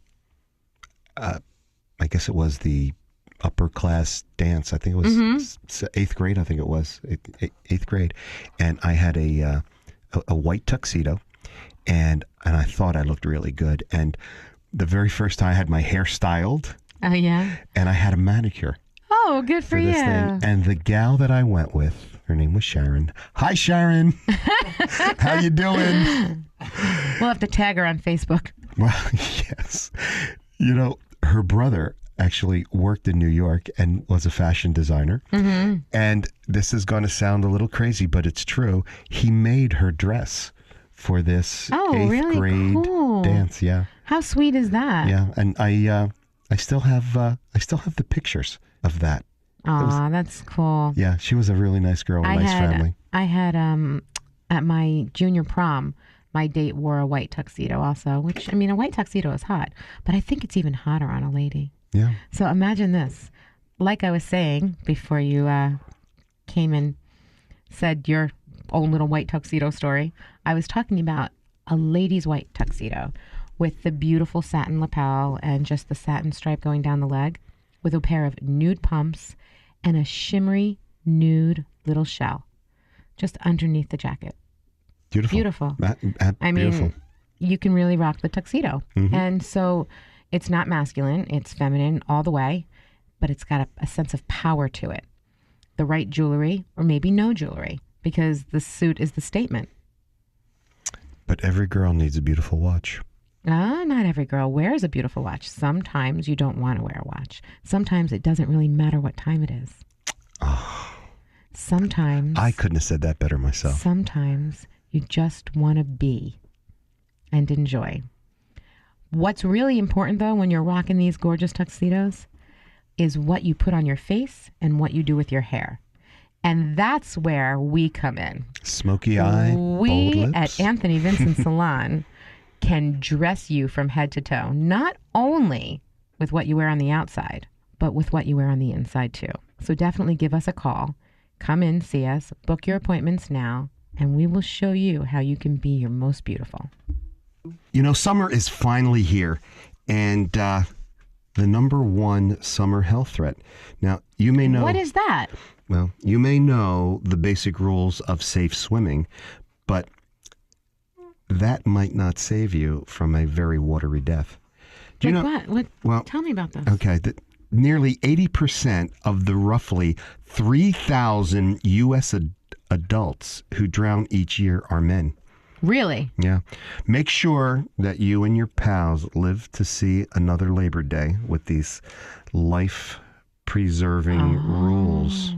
I guess it was the upper class dance. I think it was 8th grade. I think it was 8th grade. And I had a white tuxedo, and I thought I looked really good. And the very first time I had my hair styled. Oh, yeah? And I had a manicure. Oh, good for you. This thing. And the gal that I went with, her name was Sharon. Hi, Sharon. How you doing? We'll have to tag her on Facebook. Well, yes. Her brother actually worked in New York and was a fashion designer. Mm-hmm. And this is going to sound a little crazy, but it's true. He made her dress for this 8th grade dance. Yeah. How sweet is that? Yeah, and I still have the pictures of that. Aw, that's cool. Yeah, she was a really nice girl, nice family. I had at my junior prom, my date wore a white tuxedo also, which, a white tuxedo is hot, but I think it's even hotter on a lady. Yeah. So imagine this. Like I was saying before you came and said your own little white tuxedo story, I was talking about a lady's white tuxedo with the beautiful satin lapel and just the satin stripe going down the leg, with a pair of nude pumps and a shimmery nude little shell just underneath the jacket. Beautiful. Beautiful. Beautiful. You can really rock the tuxedo. Mm-hmm. And so it's not masculine, it's feminine all the way, but it's got a sense of power to it. The right jewelry, or maybe no jewelry, because the suit is the statement. But every girl needs a beautiful watch. Not every girl wears a beautiful watch. Sometimes you don't want to wear a watch. Sometimes it doesn't really matter what time it is. Oh. Sometimes. I couldn't have said that better myself. Sometimes you just want to be and enjoy. What's really important, though, when you're rocking these gorgeous tuxedos is what you put on your face and what you do with your hair. And that's where we come in. Smoky eye, bold lips. At Anthony Vincent Salon can dress you from head to toe, not only with what you wear on the outside, but with what you wear on the inside too. So definitely give us a call. Come in, see us, book your appointments now, and we will show you how you can be your most beautiful. Summer is finally here, and the number one summer health threat. Now, you may know... What is that? Well, you may know the basic rules of safe swimming, but that might not save you from a very watery death. Do you know what? Well, tell me about this. Okay, nearly 80% of the roughly 3,000 U.S. adults who drown each year are men. Really? Yeah. Make sure that you and your pals live to see another Labor Day with these life-preserving rules.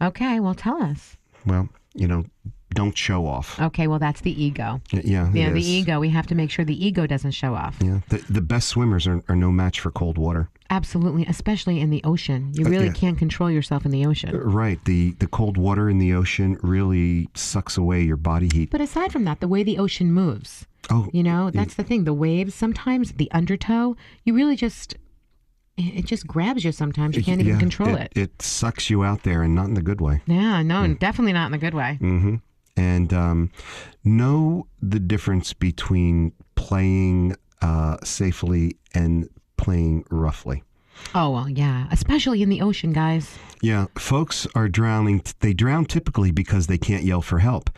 Okay, well, tell us. Well, don't show off. Okay, well, that's the ego. Yeah, the is. ego. We have to make sure the ego doesn't show off. Yeah, the best swimmers are no match for cold water. Absolutely, especially in the ocean. You really can't control yourself in the ocean. Right. The cold water in the ocean really sucks away your body heat. But aside from that, the way the ocean moves, that's the thing. The waves, sometimes the undertow, you really it just grabs you sometimes. You can't even control it. It sucks you out there, and not in the good way. Yeah, no, definitely not in the good way. Mm-hmm. And know the difference between playing safely and playing roughly. Oh, well, yeah, especially in the ocean, guys. Yeah, folks are drowning. They drown typically because they can't yell for help.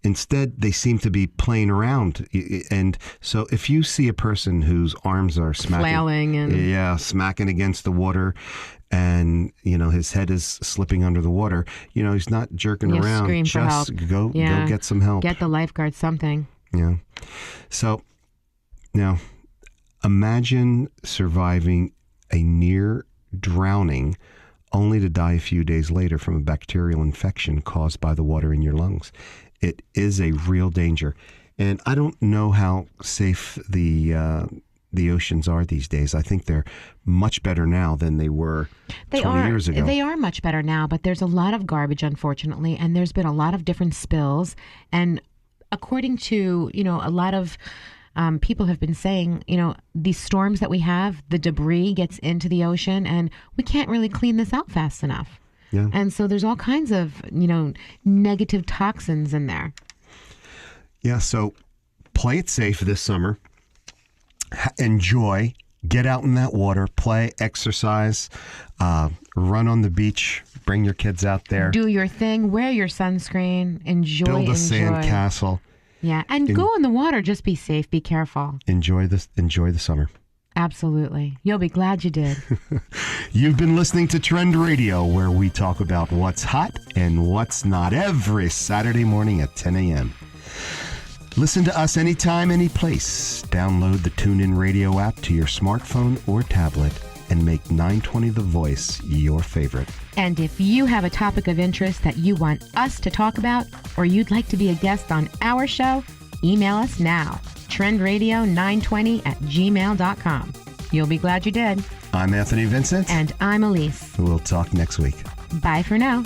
Instead, they seem to be playing around. And so if you see a person whose arms are flailing and smacking against the water, and his head is slipping under the water, he's not jerking around. Scream Just for help. Go get some help. Get the lifeguard something. Yeah. So now imagine surviving a near drowning only to die a few days later from a bacterial infection caused by the water in your lungs. It is a real danger. And I don't know how safe the oceans are these days. I think they're much better now than they were 20 years ago. They are much better now, but there's a lot of garbage, unfortunately, and there's been a lot of different spills. And according to, a lot of people have been saying, these storms that we have, the debris gets into the ocean, and we can't really clean this out fast enough. Yeah. And so there's all kinds of, negative toxins in there. Yeah, so play it safe this summer. Enjoy. Get out in that water. Play, exercise, run on the beach. Bring your kids out there. Do your thing. Wear your sunscreen. Enjoy. Build a sand castle. Yeah, and go in the water. Just be safe. Be careful. Enjoy the summer. Absolutely. You'll be glad you did. You've been listening to Trend Radio, where we talk about what's hot and what's not every Saturday morning at 10 a.m. Listen to us anytime, any place. Download the TuneIn Radio app to your smartphone or tablet and make 920 The Voice your favorite. And if you have a topic of interest that you want us to talk about, or you'd like to be a guest on our show, email us now. trendradio920@gmail.com. You'll be glad you did. I'm Anthony Vincent. And I'm Elise. We'll talk next week. Bye for now.